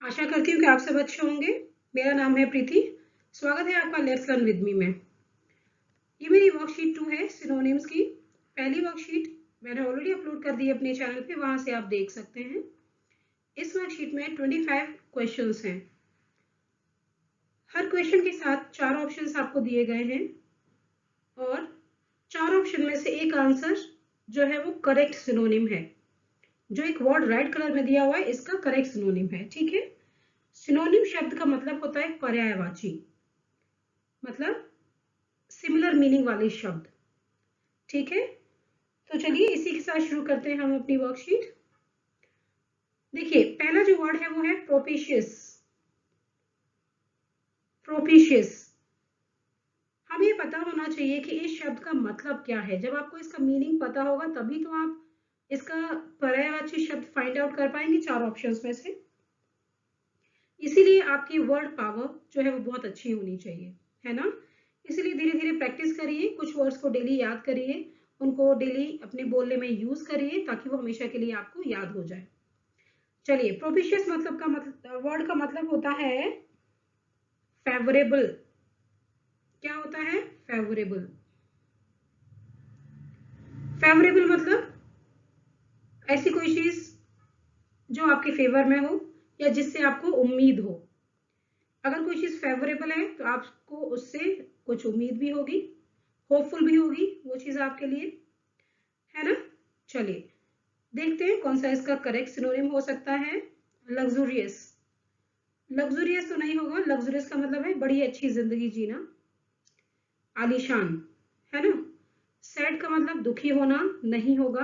आशा करती हूँ कि आप सब अच्छे होंगे। मेरा नाम है प्रीति। स्वागत है आपका लेट्स लर्न विद मी में। ये मेरी वर्कशीट 2 है सिनोनिम्स की। पहली वर्कशीट मैंने ऑलरेडी अपलोड कर दी है अपने चैनल पे, वहां से आप देख सकते हैं। इस वर्कशीट में 25 क्वेश्चंस हैं। हर क्वेश्चन के साथ 4 ऑप्शंस आपको दिए गए हैं और 4 ऑप्शन में से एक आंसर जो है वो करेक्ट सिनोनिम है। जो एक वर्ड रेड कलर में दिया हुआ है इसका करेक्ट सिनोनिम है, ठीक है। सिनोनिम शब्द का मतलब होता है पर्यायवाची, मतलब सिमिलर मीनिंग वाले शब्द, ठीक है। तो चलिए इसी के साथ शुरू करते हैं हम अपनी वर्कशीट। देखिए पहला जो वर्ड है वो है प्रोपिशियस। प्रोपिशियस, हमें ये पता होना चाहिए कि इस शब्द का मतलब क्या है। जब आपको इसका मीनिंग पता होगा तभी तो आप इसका पर्यायवाची शब्द फाइंड आउट कर पाएंगे 4 ऑप्शंस में से। इसीलिए आपकी वर्ड पावर जो है वो बहुत अच्छी होनी चाहिए, है ना। इसीलिए धीरे धीरे प्रैक्टिस करिए, कुछ वर्ड्स को डेली याद करिए, उनको डेली अपने बोलने में यूज करिए ताकि वो हमेशा के लिए आपको याद हो जाए। चलिए, प्रोपिशियस मतलब का मतलब, वर्ड का मतलब होता है फेवरेबल। क्या होता है? फेवरेबल। फेवरेबल मतलब ऐसी कोई चीज जो आपके फेवर में हो या जिससे आपको उम्मीद हो। अगर कोई चीज फेवरेबल है तो आपको उससे कुछ उम्मीद भी होगी, होपफुल भी होगी वो चीज आपके लिए, है ना। चलिए देखते हैं कौन सा इसका करेक्ट सिनोनिम हो सकता है। लग्जूरियस। लग्जूरियस तो नहीं होगा। लग्जूरियस का मतलब है बड़ी अच्छी जिंदगी जीना, आलीशान, है ना। सैड का मतलब दुखी होना, नहीं होगा।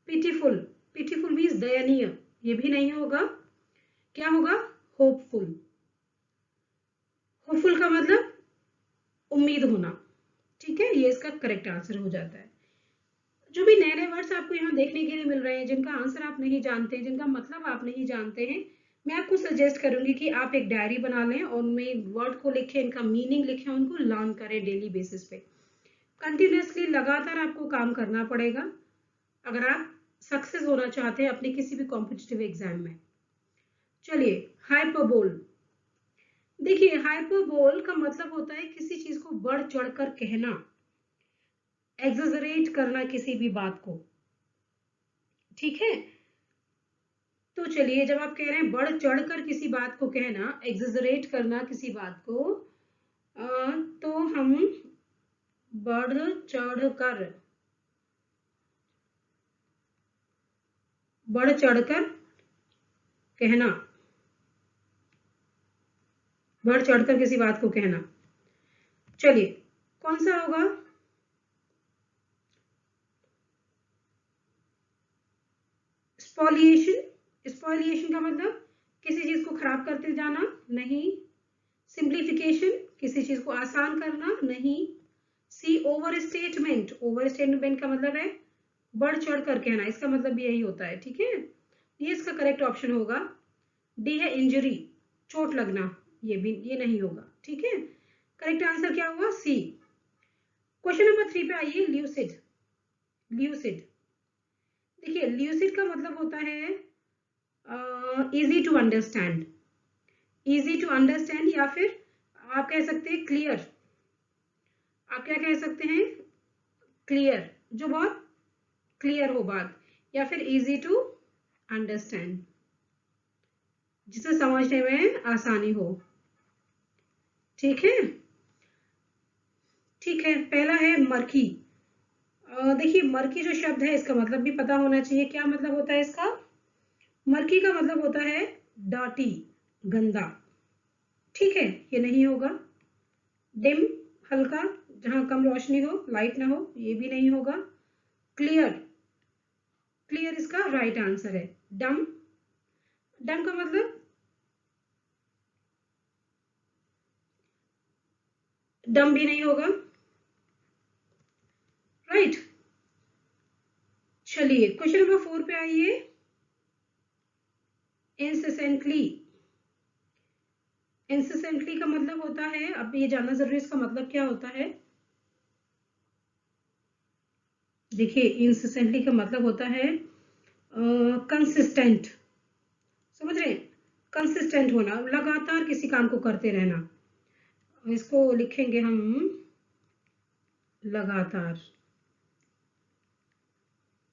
पिटीफुल, पिटीफुल मीन्स दयनीय, ये भी नहीं होगा। क्या होगा? होपफुल। होपफुल का मतलब उम्मीद होना, ठीक है। ये इसका करेक्ट आंसर हो जाता है। जो भी नए नए वर्ड्स आपको यहाँ देखने के लिए मिल रहे हैं, जिनका आंसर आप नहीं जानते, जिनका मतलब आप नहीं जानते हैं, मैं आपको सजेस्ट करूंगी कि आप एक डायरी बना लें और उनमें वर्ड को लिखें, इनका मीनिंग लिखें, उनको लर्न करें डेली बेसिस पे। कंटिन्यूअसली लगातार आपको काम करना पड़ेगा अगर आप सक्सेस होना चाहते हैं अपने किसी भी कॉम्पिटिटिव एग्जाम में। चलिए, हाइपरबोल। देखिए हाइपरबोल का मतलब होता है किसी चीज को बढ़ चढ़कर कहना, एग्जैजरेट करना किसी भी बात को, ठीक है। तो चलिए, जब आप कह रहे हैं बढ़ चढ़कर किसी बात को कहना, एग्जैजरेट करना किसी बात को, तो हम बढ़ चढ़कर, बढ़ चढ़कर कहना, बढ़ चढ़कर किसी बात को कहना। चलिए कौन सा होगा? स्पॉलिएशन। स्पॉलिएशन का मतलब किसी चीज को खराब करते जाना, नहीं। सिंप्लीफिकेशन, किसी चीज को आसान करना, नहीं। सी, ओवर स्टेटमेंट। ओवर स्टेटमेंट का मतलब है बढ़ चढ़ कर कहना, इसका मतलब भी यही होता है, ठीक है। ये इसका करेक्ट ऑप्शन होगा। डी है इंजरी, चोट लगना, ये भी, ये नहीं होगा, ठीक है। करेक्ट आंसर क्या हुआ? सी। क्वेश्चन नंबर 3 पे आइए। ल्यूसिड। ल्यूसिड, देखिए ल्यूसिड का मतलब होता है easy to understand. Easy to understand, या फिर आप कह सकते हैं क्लियर। आप क्या कह सकते हैं? क्लियर, जो बहुत क्लियर हो बात, या फिर इजी टू अंडरस्टैंड, जिसे समझने में आसानी हो, ठीक है। ठीक है, पहला है मर्की। देखिए मर्की जो शब्द है इसका मतलब भी पता होना चाहिए। क्या मतलब होता है इसका? मर्की का मतलब होता है डर्टी, गंदा, ठीक है। ये नहीं होगा। डिम, हल्का, जहां कम रोशनी हो, लाइट ना हो, ये भी नहीं होगा। क्लियर, क्लियर इसका राइट आंसर है। डम, डम का मतलब डम भी नहीं होगा, राइट। चलिए क्वेश्चन नंबर 4 पे आइए। इंसेसेंटली। इंसेसेंटली का मतलब होता है, अब ये जानना जरूरी है इसका मतलब क्या होता है। देखिए इंसेसेंटली का मतलब होता है कंसिस्टेंट, समझ रहे हैं। कंसिस्टेंट होना, लगातार किसी काम को करते रहना, इसको लिखेंगे हम लगातार,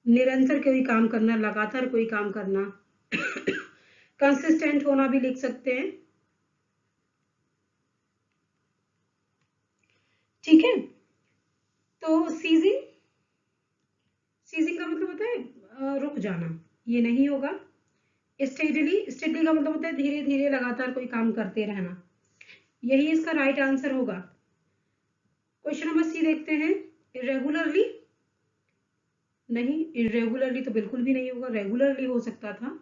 निरंतर कोई काम करना, लगातार कोई काम करना। कंसिस्टेंट होना भी लिख सकते हैं, ठीक है। तो सीजिंग, सीजिंग का मतलब होता है रुक जाना, ये नहीं होगा। स्टेडली, स्टेडली का मतलब होता है धीरे धीरे लगातार कोई काम करते रहना, यही इसका राइट आंसर होगा। क्वेश्चन नंबर सी देखते हैं, इरेगुलरली, नहीं, इरेगुलरली तो बिल्कुल भी नहीं होगा, रेगुलरली हो सकता था।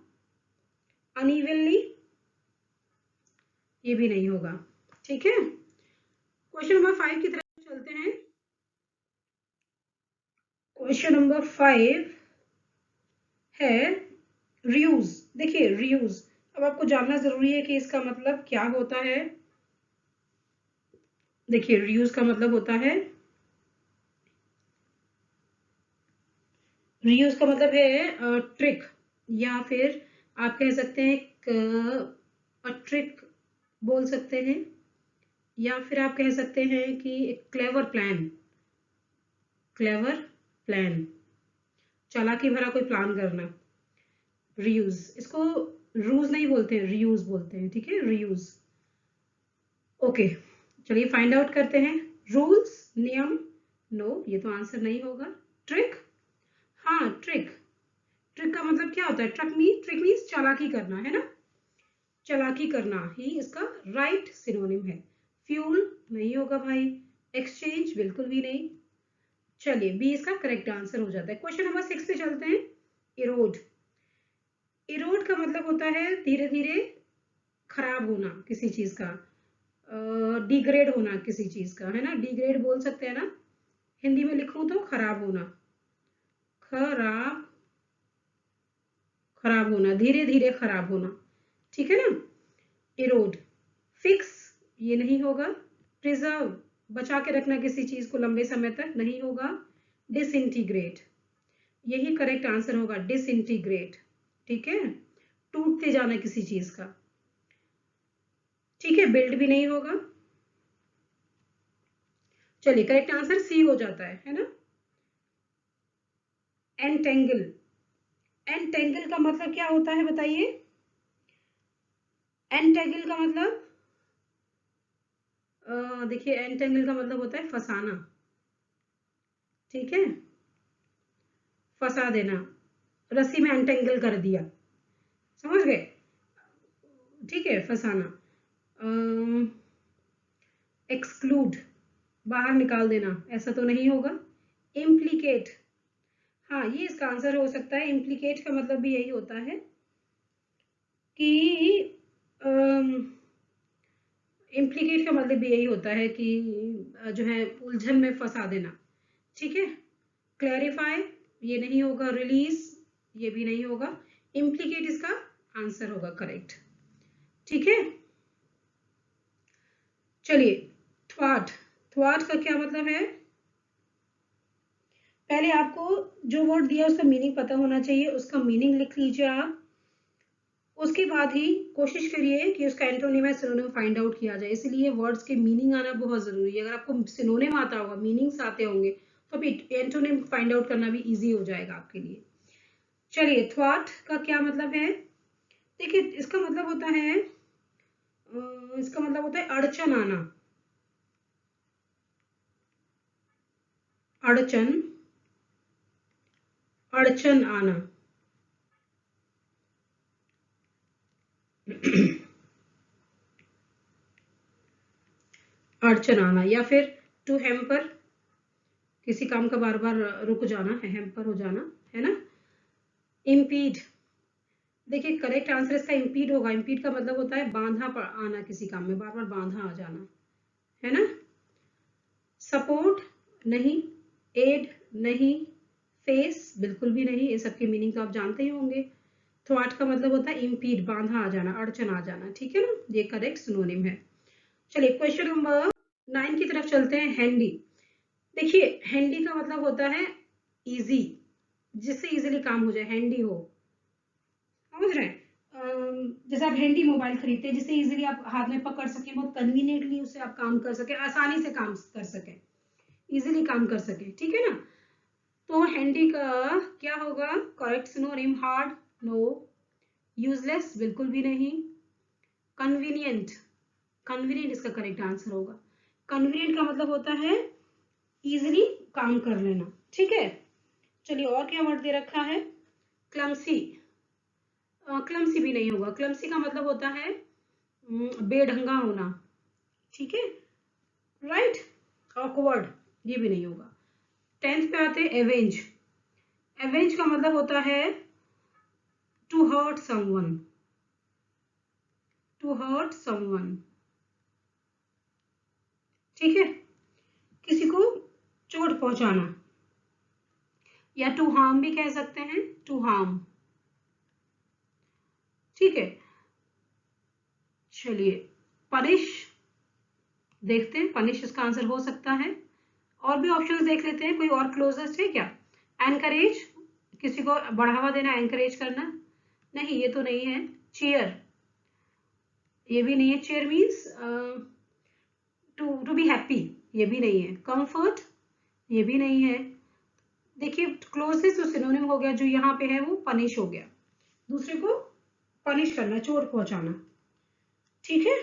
अनइवनली, ये भी नहीं होगा, ठीक है। क्वेश्चन नंबर 5 की तरफ चलते हैं। क्वेश्चन नंबर 5 है रियूज। देखिए रियूज, अब आपको जानना जरूरी है कि इसका मतलब क्या होता है। देखिए रियूज का मतलब होता है, रियूज का मतलब है ट्रिक, या फिर आप कह सकते हैं ट्रिक बोल सकते हैं, या फिर आप कह सकते हैं कि क्लेवर प्लान, क्लेवर प्लान, चालाकी भरा कोई प्लान करना। रियूज, इसको रूज नहीं बोलते हैं, रियूज बोलते हैं, ठीक है, रियूज। ओके, चलिए फाइंड आउट करते हैं। रूल्स, नियम, नो, ये तो आंसर नहीं होगा। ट्रिक, हाँ ट्रिक, ट्रिक का मतलब क्या होता है, ट्रिक मीन्स चालाकी करना, है ना, चालाकी करना ही इसका राइट सिनोनिम है। फ्यूल नहीं होगा भाई, एक्सचेंज बिल्कुल भी नहीं। चलिए बी इसका करेक्ट आंसर हो जाता है। क्वेश्चन नंबर 6 पे चलते हैं। इरोड, इरोड का मतलब होता है धीरे धीरे खराब होना किसी चीज का, डिग्रेड होना किसी चीज का, है ना, डिग्रेड बोल सकते हैं ना, हिंदी में लिखूं तो खराब होना, खराब, खराब होना, धीरे धीरे खराब होना, ठीक है ना, इरोड। फिक्स, ये नहीं होगा। प्रिजर्व, बचा के रखना किसी चीज को लंबे समय तक, नहीं होगा। डिसइंटीग्रेट, यही करेक्ट आंसर होगा, डिसइंटीग्रेट, ठीक है, टूटते जाना किसी चीज का, ठीक है। बिल्ड भी नहीं होगा। चलिए करेक्ट आंसर सी हो जाता है ना। एंटेंगल, एंटेंगल का मतलब क्या होता है बताइए। एंटेंगल का मतलब देखिए एंटेंगल का मतलब होता है फंसाना, ठीक है, फंसा देना, रस्सी में एंटेंगल कर दिया, समझ गए, ठीक है, फंसाना। एक्सक्लूड, बाहर निकाल देना, ऐसा तो नहीं होगा। इम्प्लीकेट, हाँ ये इसका आंसर हो सकता है। इम्प्लीकेट का मतलब भी यही होता है कि इम्प्लीकेट का मतलब भी यही होता है कि जो है उलझन में फंसा देना, ठीक है। क्लैरिफाई, ये नहीं होगा। रिलीज, ये भी नहीं होगा। इम्प्लीकेट इसका आंसर होगा करेक्ट, ठीक है। चलिए थ्वाट, थ्वाट का क्या मतलब है, पहले आपको जो वर्ड दिया उसका मीनिंग पता होना चाहिए, उसका मीनिंग लिख लीजिए आप, उसके बाद ही कोशिश करिए कि उसका एंटोनिम या सिनोनिम फाइंड आउट किया जाए। इसलिए वर्ड्स के मीनिंग आना बहुत जरूरी है। अगर आपको सिनोनिम आता होगा, मीनिंग्स आते होंगे, तो फिर एंटोनिम फाइंड आउट करना भी इजी हो जाएगा आपके लिए। चलिए थ्वाट का क्या मतलब है, देखिए इसका मतलब होता है, इसका मतलब होता है अड़चन आना, अड़चन, अड़चन आना। अड़चन आना, या फिर टू हैम्पर, किसी काम का बार बार रुक जाना, हैम्पर हो जाना, है ना। इम्पीड, देखिए करेक्ट आंसर इसका इम्पीड होगा। इम्पीड का मतलब होता है बांधा आना, किसी काम में बार बार बांधा आ जाना, है ना। सपोर्ट नहीं, एड नहीं, फेस बिल्कुल भी नहीं, ये सबके मीनिंग तो आप जानते ही होंगे। थ्वाट का मतलब होता है इम्पीड, बांधा आ जाना, अड़चन आ जाना, ठीक है ना, ये करेक्ट सिनोनिम है। चलिए क्वेश्चन नंबर 9 की तरफ चलते हैं। हैंडी, देखिए हैंडी का मतलब होता है इजी, जिससे इजीली काम हो जाए, हैंडी हो, समझ रहे हैं। जैसे आप हैंडी मोबाइल खरीदते हैं जिसे इजीली आप हाथ में पकड़ सकें, बहुत कन्वीनियंटली उससे आप काम कर सके, आसानी से काम कर सके, इजीली काम कर सके, ठीक है ना। तो हैंडी का क्या होगा correct synonym? Hard, no. Useless, बिल्कुल भी नहीं। कन्वीनियंट, कन्वीनियंट इसका करेक्ट आंसर होगा। कन्वीनियंट का मतलब होता है इजीली काम कर लेना, ठीक है। चलिए और क्या वर्ड दे रखा है? क्लमसी, क्लमसी भी नहीं होगा। क्लमसी का मतलब होता है बेढंगा होना, ठीक है, राइट। ऑकवर्ड, ये भी नहीं होगा। 10th पे आते हैं एवेंज। एवेंज का मतलब होता है to hurt someone, to hurt someone, ठीक है, किसी को चोट पहुंचाना, या टू हार्म भी कह सकते हैं, टू हार्म, ठीक है। चलिए पनिश देखते हैं, पनिश इसका आंसर हो सकता है। और भी ऑप्शंस देख लेते हैं, कोई और क्लोजेस्ट है क्या? एनकरेज, किसी को बढ़ावा देना, एनकरेज करना, नहीं ये तो नहीं है। चीयर, ये भी नहीं है। Cheer means to be happy, ये भी नहीं है। कंफर्ट, ये भी नहीं है। देखिए क्लोजेस्ट जो सिनोनिम हो गया जो यहाँ पे है वो पनिश हो गया, दूसरे को पनिश करना, चोट पहुंचाना, ठीक है।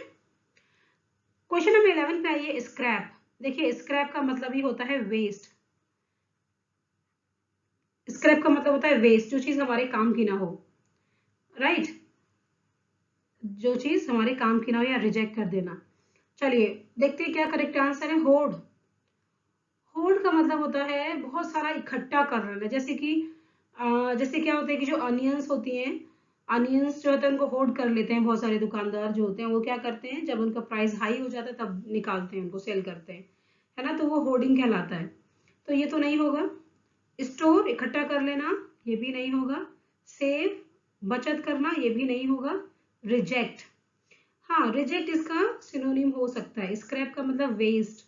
क्वेश्चन नंबर 11 पे आइए, स्क्रैप। देखिए स्क्रैप का मतलब ही होता है वेस्ट। स्क्रैप का मतलब होता है वेस्ट, जो चीज हमारे काम की ना हो, राइट, जो चीज हमारे काम की ना हो या रिजेक्ट कर देना। चलिए देखते हैं क्या करेक्ट आंसर है। होर्ड, होल्ड का मतलब होता है बहुत सारा इकट्ठा कर लेना, जैसे कि जैसे क्या होता है कि जो अनियंस होती हैं, अनियंस जो होते हैं उनको होल्ड कर लेते हैं बहुत सारे दुकानदार जो होते हैं, वो क्या करते हैं जब उनका प्राइस हाई हो जाता है तब निकालते हैं, उनको सेल करते हैं, है ना, तो वो होर्डिंग कहलाता है। तो ये तो नहीं होगा। स्टोर, इकट्ठा कर लेना, ये भी नहीं होगा। सेव, बचत करना, ये भी नहीं होगा। रिजेक्ट, हाँ रिजेक्ट इसका सिनोनिम हो सकता है। स्क्रैप का मतलब वेस्ट,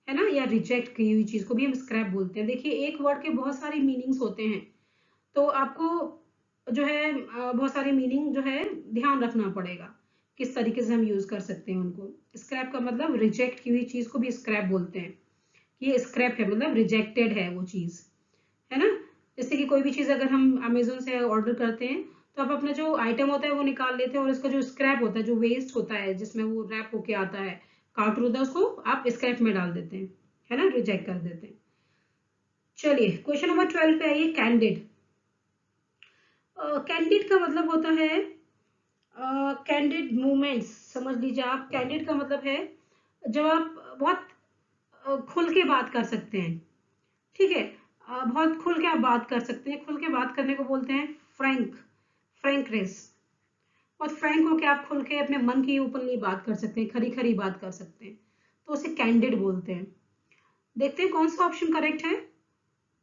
है ना, या रिजेक्ट की हुई चीज को भी हम स्क्रैप बोलते हैं। देखिए एक वर्ड के बहुत सारे मीनिंग्स होते हैं, तो आपको जो है बहुत सारे मीनिंग जो है ध्यान रखना पड़ेगा, किस तरीके से हम यूज कर सकते हैं उनको। स्क्रैप का मतलब रिजेक्ट की हुई चीज को भी स्क्रैप बोलते हैं, ये स्क्रैप है मतलब रिजेक्टेड है वो चीज, है ना। जैसे कि कोई भी चीज अगर हम अमेजोन से ऑर्डर करते हैं तो आप अपना जो आइटम होता है वो निकाल लेते हैं, और इसका जो स्क्रैप होता है, जो वेस्ट होता है जिसमें वो रैप होके आता है, कार्टून होता है, उसको आप स्क्रैप में डाल देते हैं, है ना, रिजेक्ट कर देते हैं। चलिए क्वेश्चन नंबर 12 पे आइए, कैंडिड। कैंडिड का मतलब होता है कैंडिड मूवमेंट्स, समझ लीजिए आप। कैंडिड का मतलब है जब आप बहुत खुल के बात कर सकते हैं, ठीक है, बहुत खुल के आप बात कर सकते हैं। खुल के बात करने को बोलते हैं फ्रैंक, फ्रैंकनेस। बहुत फ्रैंक होके आप खुल के अपने मन की ओपनली बात कर सकते हैं, खरी खरी बात कर सकते हैं, तो उसे कैंडिड बोलते हैं। देखते हैं कौन सा ऑप्शन करेक्ट है।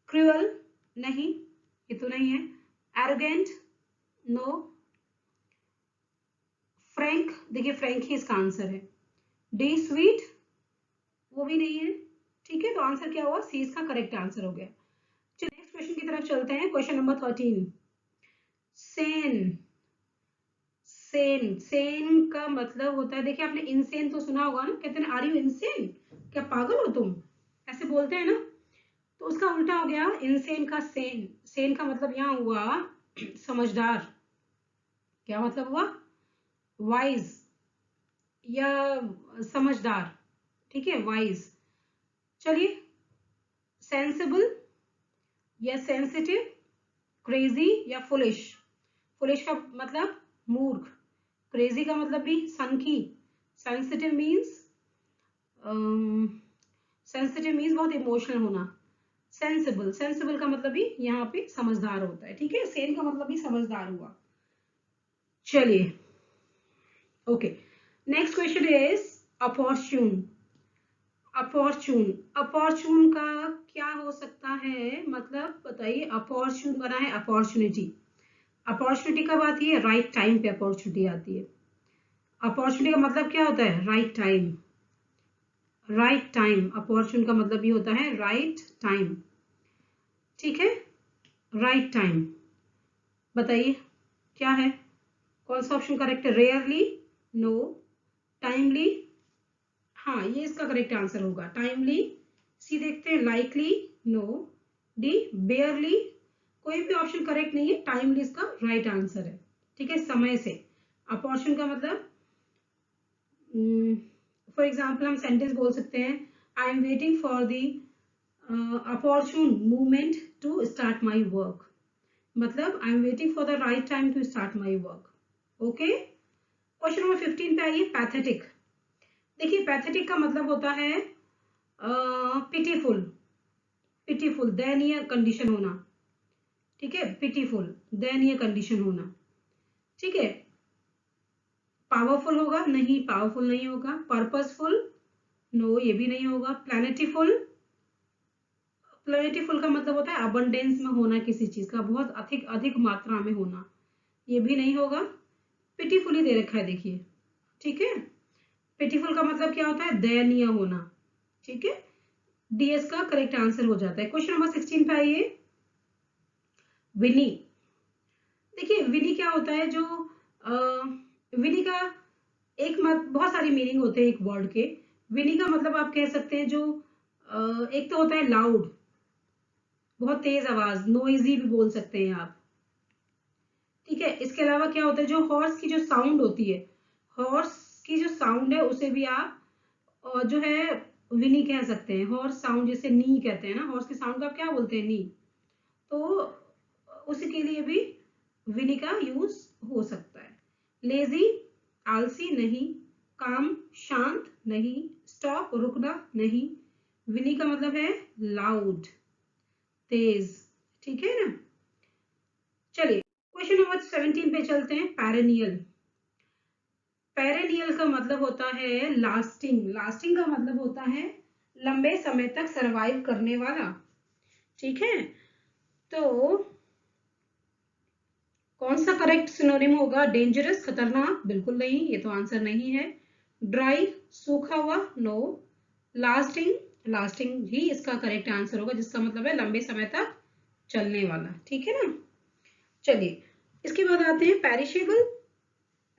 क्रूअल, नहीं, ये तो नहीं है। Arrogant, no. फ्रैंक, देखिए फ्रैंक ही इसका आंसर है। डी स्वीट, वो भी नहीं है, ठीक है, तो आंसर क्या हुआ? सी इसका करेक्ट आंसर हो गया। चलिए नेक्स्ट क्वेश्चन की तरफ चलते हैं। Question number 13, sane. Sane, sane का मतलब होता है, देखिए आपने इनसेन तो सुना होगा ना, कहते हैं आर यू इनसेन, क्या पागल हो तुम, ऐसे बोलते हैं ना, तो उसका उल्टा हो गया इनसेन का सेन। सेन का मतलब यहाँ हुआ समझदार, क्या मतलब हुआ? वाइज या समझदार, ठीक है, वाइज। चलिए सेंसिबल या सेंसिटिव, क्रेजी या फुलिश। फुलिश का मतलब मूर्ख, क्रेजी का मतलब भी सनकी, सेंसिटिव मीन्स सेंसिटिव मीन्स बहुत इमोशनल होना। सेंसिबल, सेंसिबल का मतलब भी यहाँ पे समझदार होता है, ठीक है, सेन का मतलब भी समझदार हुआ। चलिए ओके, नेक्स्ट क्वेश्चन इज अपॉर्चून। अपॉर्चून, अपॉर्चून का क्या हो सकता है मतलब बताइए। अपॉर्चून बना है अपॉर्चुनिटी। अपॉर्चुनिटी कब आती है? राइट टाइम पे अपॉर्चुनिटी आती है। अपॉर्चुनिटी का मतलब क्या होता है? Right time, right time. Opportune का मतलब भी होता है राइट टाइम, ठीक है, राइट टाइम। बताइए क्या है? कौन सा ऑप्शन करेक्ट है? Rarely, no. टाइमली, हाँ ये इसका करेक्ट आंसर होगा, टाइमली। सी देखते हैं, लाइकली, नो। डी, बेयरली, कोई भी ऑप्शन करेक्ट नहीं है, टाइमली इसका राइट आंसर है। ठीक है, समय से। अपॉर्चुन का मतलब, फॉर एग्जाम्पल हम सेंटेंस बोल सकते हैं, I am waiting for the opportune movement to start my work. मतलब I am waiting for the right time to start my work. Okay, question number 15 पे आइए, पैथेटिक। देखिए पैथेटिक का मतलब होता है पिटीफुल, पिटीफुल दयनीय कंडीशन होना। ठीक है, पिटीफुल दयनीय कंडीशन होना। ठीक है, पावरफुल होगा? नहीं, पावरफुल नहीं होगा। पर्पसफुल, नो ये भी नहीं होगा। प्लैनेटीफुल, प्लैनेटीफुल का मतलब होता है अबंडेंस में होना, किसी चीज का बहुत अधिक अधिक मात्रा में होना, ये भी नहीं होगा। पिटीफुल ही दे रखा है देखिए। ठीक है, पिटीफुल का मतलब क्या होता है? दयनीय होना। ठीक है, डीएस का करेक्ट आंसर हो जाता है। क्वेश्चन नंबर 16 पे आइए, विनी। देखिए विनी क्या होता है? जो विनी का बहुत सारी मीनिंग होते हैं एक वर्ड के। विनी का मतलब आप कह सकते हैं जो एक तो होता है लाउड, बहुत तेज आवाज, नोइजी भी बोल सकते हैं आप। ठीक है, इसके अलावा क्या होता है? जो हॉर्स की जो साउंड होती है, हॉर्स की जो साउंड है उसे भी आप जो है विनी कह सकते हैं। हॉर्स साउंड जैसे नी कहते हैं ना, हॉर्स की साउंड को आप क्या बोलते हैं? नी। तो उसी के लिए भी विनी का यूज हो सकता है। लेजी, आलसी नहीं। काम, शांत नहीं। स्टॉप, रुकना नहीं। विनी का मतलब है लाउड, तेज। ठीक है ना? चलिए क्वेश्चन नंबर 17 पे चलते हैं, पैरेनियल। पैरेनियल का मतलब होता है लास्टिंग। लास्टिंग का मतलब होता है लंबे समय तक सरवाइव करने वाला। ठीक है, तो कौन सा करेक्ट सिनोनिम होगा? डेंजरस, खतरनाक, बिल्कुल नहीं, ये तो आंसर नहीं है। ड्राई, सूखा हुआ, नो। लास्टिंग, लास्टिंग ही इसका करेक्ट आंसर होगा, जिसका मतलब है लंबे समय तक चलने वाला। ठीक है ना? चलिए इसके बाद आते हैं पेरिशेबल।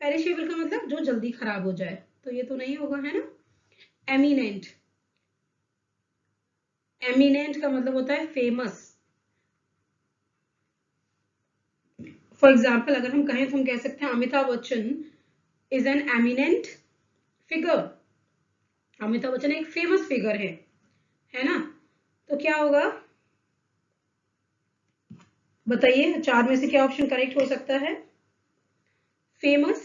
पेरिशेबल का मतलब जो जल्दी खराब हो जाए, तो ये तो नहीं होगा, है ना? एमिनेंट, एमिनेंट का मतलब होता है फेमस। फॉर एग्जाम्पल अगर हम कहें तो हम कह सकते हैं Amitabh Bachchan is an eminent figure. Amitabh Bachchan एक फेमस फिगर है ना? तो क्या होगा बताइए, चार में से क्या ऑप्शन करेक्ट हो सकता है? फेमस,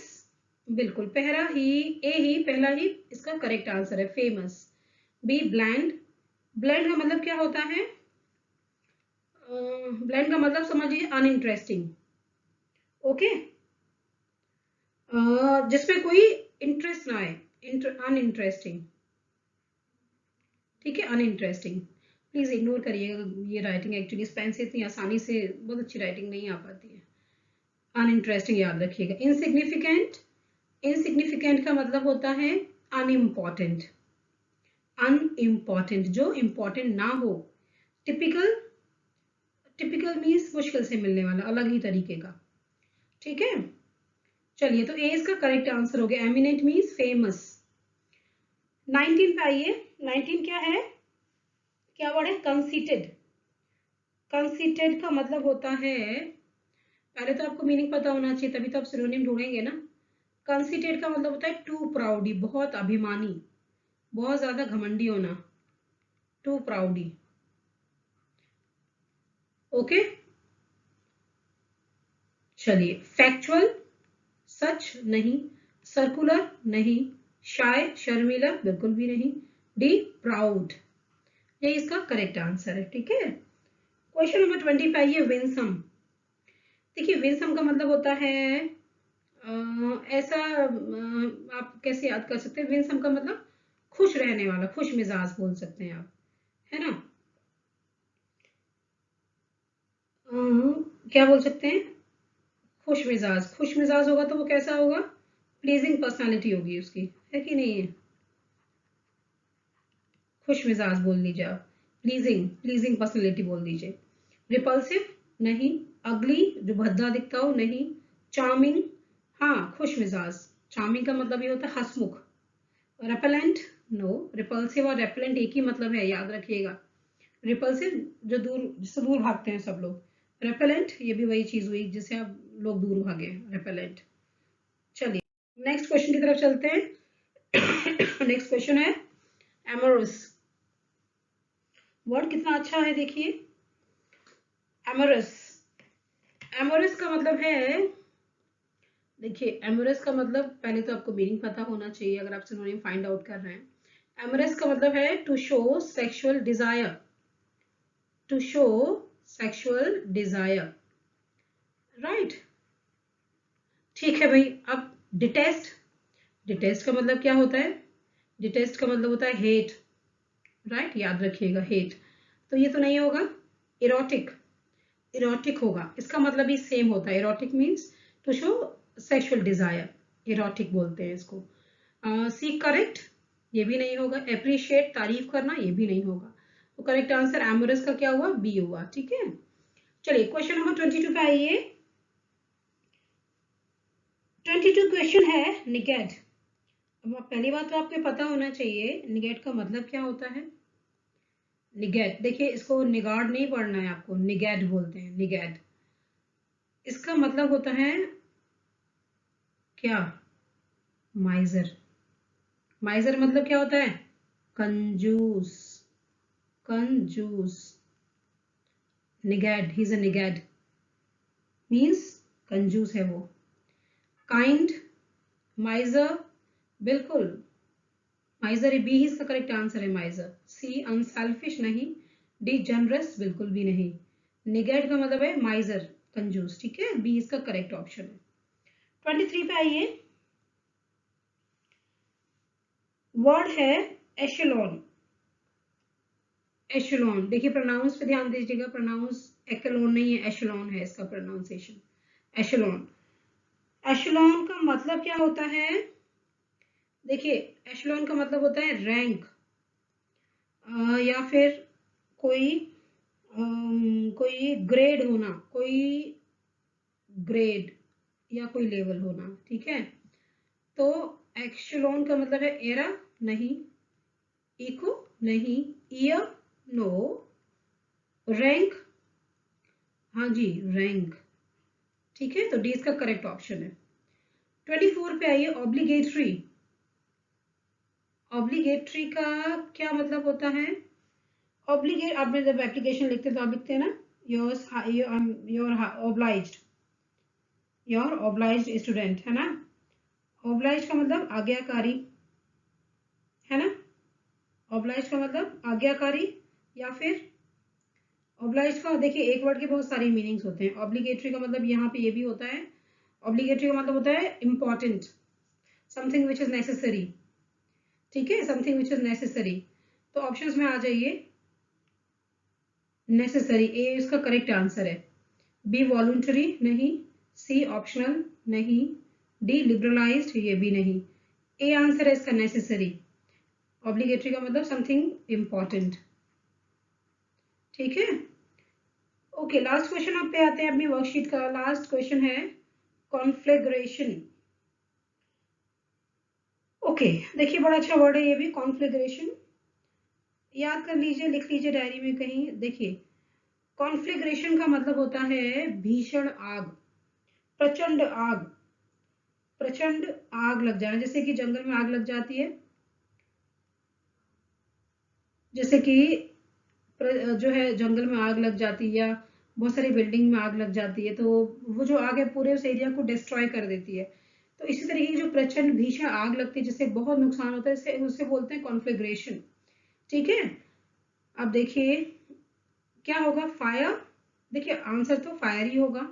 बिल्कुल पहला ही इसका करेक्ट आंसर है, फेमस। B, bland. ब्लैंड का मतलब क्या होता है? ब्लैंड का मतलब समझ लीजिए अनइंटरेस्टिंग। ओके, जिसमें कोई इंटरेस्ट ना आए, अनइंटरेस्टिंग। ठीक है, अनइंटरेस्टिंग। प्लीज इग्नोर करिएगा ये राइटिंग, एक्चुअली इस पेन से इतनी आसानी से बहुत अच्छी राइटिंग नहीं आ पाती है। अनइंटरेस्टिंग याद रखिएगा। इनसिग्निफिकेंट, इनसिग्निफिकेंट का मतलब होता है अनइम्पॉर्टेंट। अनइम्पॉर्टेंट, जो इम्पॉर्टेंट ना हो। टिपिकल, टिपिकल मीन्स मुश्किल से मिलने वाला, अलग ही तरीके का। ठीक है, चलिए तो ए इसका करेक्ट आंसर हो गया, एमिनेंट मीन्स फेमस। 19 पे आइए, 19 क्या है? क्या वर्ड है? कंसीटेड। कंसीटेड का मतलब होता है, पहले तो आपको मीनिंग पता होना चाहिए, तभी तो आप सिनोनिम ढूंढेंगे ना। कंसीटेड का मतलब होता है टू प्राउडी, बहुत अभिमानी, बहुत ज्यादा घमंडी होना, टू प्राउडी। ओके, चलिए फैक्चुअल, सच नहीं। सर्कुलर नहीं। शाय, शर्मिला, बिल्कुल भी नहीं। डी, प्राउड, ये इसका करेक्ट आंसर है। ठीक है, क्वेश्चन नंबर 20 पे आइए, विंसम। देखिए विंसम का मतलब होता है ऐसा, आप कैसे याद कर सकते हैं? विंसम का मतलब खुश रहने वाला, खुश मिजाज बोल सकते हैं आप, है ना? क्या बोल सकते हैं? खुश मिजाज। खुश मिजाज होगा तो वो कैसा होगा? प्लीजिंग पर्सनालिटी होगी उसकी, है कि नहीं है? खुश मिजाज बोल दीजिए आप, प्लीजिंग, प्लीजिंग पर्सनालिटी बोल दीजिए। रिपल्सिव नहीं। अगली, जो भद्दा दिखता हो, नहीं। चार्मिंग, हाँ, खुश मिजाज। चार्मिंग का मतलब ये होता है हंसमुख। Repellent, no. रिपल्सिव और रेपेलेंट एक ही मतलब है, याद रखिएगा। रिपल्सिव जो दूर, जिससे दूर भागते हैं सब लोग। रेपेलेंट ये भी वही चीज हुई जिससे अब लोग दूर भागे, रेपेलेंट। चलिए नेक्स्ट क्वेश्चन की तरफ चलते हैं। नेक्स्ट क्वेश्चन है एमोरस। वर्ड कितना अच्छा है देखिए, एमोरस। एमोरस का मतलब है, देखिए एमोरस का मतलब पहले तो आपको मीनिंग पता होना चाहिए अगर आप सिनोनिम फाइंड आउट कर रहे हैं। एमोरस का मतलब है to show sexual desire, to show sexual desire, right. ठीक है भाई, अब डिटेस्ट। डिटेस्ट का मतलब क्या होता है? डिटेस्ट का मतलब होता है हेट, राइट, याद रखिएगा, हेट। तो ये तो नहीं होगा। इरोटिक, इरोटिक होगा, इसका मतलब भी सेम होता है। Erotic means to show sexual desire, erotic बोलते हैं इसको। सी करेक्ट, ये भी नहीं होगा। एप्रिशिएट, तारीफ करना, ये भी नहीं होगा। तो करेक्ट आंसर एमोरस का क्या हुआ? बी हुआ, ठीक है। चलिए क्वेश्चन नंबर 22 पे आइए। 22 क्वेश्चन है निगेट। अब पहली बात तो आपको पता होना चाहिए निगेट का मतलब क्या होता है। निगेट, देखिए इसको निगार्ड नहीं पढ़ना है आपको, निगेट बोलते हैं, निगेट। इसका मतलब होता है क्या? माइजर। माइजर मतलब क्या होता है? कंजूस, कंजूस। Negate, he is a negate means कंजूस है वो। काइंड, माइजर, बिल्कुल माइजर, बी ही इसका करेक्ट आंसर है माइजर। सी अनसेल्फिश नहीं। डी जनरस, बिल्कुल भी नहीं। निगेट का मतलब है माइजर, कंजूस, ठीक है, बी इसका करेक्ट ऑप्शन है। 23 पे आइए। वर्ड है एशेलॉन। एशेलॉन, देखिए प्रोनाउंस पे ध्यान दीजिएगा, प्रोनाउंस एक्लोन नहीं है, एशेलॉन है इसका प्रोनाउंसिएशन। एशेलॉन, एशेलॉन का मतलब क्या होता है? देखिए एशेलॉन का मतलब होता है रैंक, या फिर कोई कोई ग्रेड होना, कोई ग्रेड या कोई लेवल होना, ठीक है। तो एशेलॉन का मतलब है एरा नहीं, इको नहीं, ईयर नो, रैंक, हाँ जी रैंक, ठीक है। तो डी इसका करेक्ट ऑप्शन है। 24 पे आइए। ऑब्लिगेटरी। ऑब्लिगेटरी का क्या मतलब होता है? ऑब्लिगेट, आपने जब एप्लीकेशन लिखते हैं तो आप लिखते हैं ना, yours your obliged, your obliged student, है ना। ऑब्लाइज्ड का मतलब आज्ञाकारी, है ना। ऑब्लाइज्ड का मतलब आज्ञाकारी, या फिर ऑब्लाइज्ड का देखिए एक वर्ड के बहुत सारी मीनिंग्स होते हैं। ऑब्लिगेटरी का मतलब यहाँ पे ये भी होता है। ऑब्लिगेटरी का मतलब होता है important, something which is necessary, ठीक है, समथिंग विच इज नेसेसरी। तो ऑप्शंस में आ जाइए। नेसेसरी, ए इसका करेक्ट आंसर है। बी वॉलंटरी नहीं, सी ऑप्शनल नहीं, डी लिबरलाइज्ड, ये भी नहीं। ए आंसर है इसका नेसेसरी। ऑब्लिगेटरी का मतलब समथिंग इंपॉर्टेंट, ठीक है। ओके, लास्ट क्वेश्चन आप पे आते हैं अपनी वर्कशीट का। लास्ट क्वेश्चन है कॉन्फ्लेग्रेशन। ओके, देखिए बड़ा अच्छा वर्ड है ये भी, कॉन्फ्लेग्रेशन। याद कर लीजिए, लिख लीजिए डायरी में कहीं। देखिए कॉन्फ्लेग्रेशन का मतलब होता है भीषण आग, प्रचंड आग, प्रचंड आग लग जाना। जैसे कि जंगल में आग लग जाती है, जैसे कि जो है जंगल में आग लग जाती है, या बहुत सारी बिल्डिंग में आग लग जाती है, तो वो जो आग है पूरे उस एरिया को डिस्ट्रॉय कर देती है। तो इसी तरीके की जो प्रचंड भीषण आग लगती है जिससे बहुत नुकसान होता है, उसे बोलते हैं कॉन्फ्लेग्रेशन, ठीक है। अब देखिए क्या होगा? फायर, देखिए आंसर तो फायर ही होगा।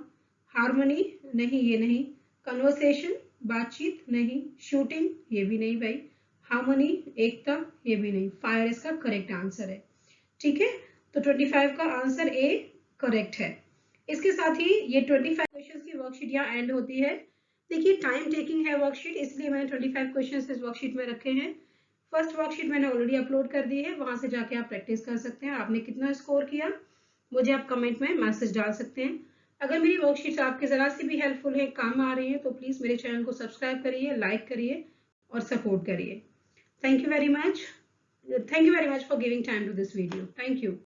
हार्मनी नहीं, ये नहीं। कन्वर्सेशन, बातचीत नहीं। शूटिंग, ये भी नहीं भाई। हार्मनी, एकता, ये भी नहीं। फायर इसका करेक्ट आंसर है, ठीक है। तो 25 का आंसर ए करेक्ट है। इसके साथ ही ये 25 क्वेश्चंस की वर्कशीट यहाँ एंड होती है। देखिए टाइम टेकिंग है वर्कशीट, इसलिए मैंने 25 क्वेश्चंस इस वर्कशीट में रखे हैं। फर्स्ट वर्कशीट मैंने ऑलरेडी अपलोड कर दी है, वहां से जाके आप प्रैक्टिस कर सकते हैं। आपने कितना स्कोर किया मुझे आप कमेंट में मैसेज डाल सकते हैं। अगर मेरी वर्कशीट्स आपके ज़रा सी भी हेल्पफुल है, काम आ रही है, तो प्लीज़ मेरे चैनल को सब्सक्राइब करिए, लाइक करिए और सपोर्ट करिए। Thank you very much. Thank you very much for giving time to this video. Thank you.